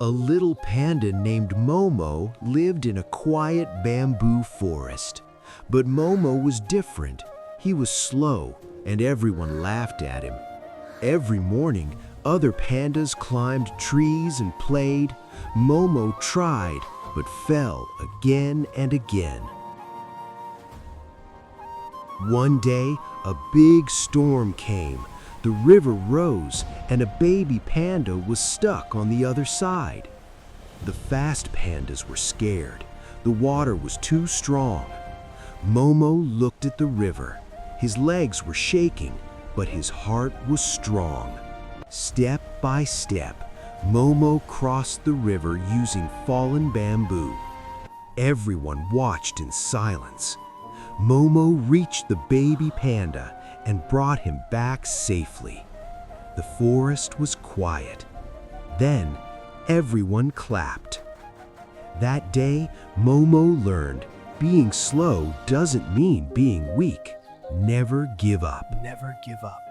A little panda named Momo lived in a quiet bamboo forest. But Momo was different. He was slow, and everyone laughed at him. Every morning, other pandas climbed trees and played. Momo tried, but fell again and again. One day, a big storm came. The river rose, and a baby panda was stuck on the other side. The fast pandas were scared. The water was too strong. Momo looked at the river. His legs were shaking, but his heart was strong. Step by step, Momo crossed the river using fallen bamboo. Everyone watched in silence. Momo reached the baby panda and brought him back safely. The forest was quiet. Then everyone clapped. That day, Momo learned being slow doesn't mean being weak. Never give up. Never give up.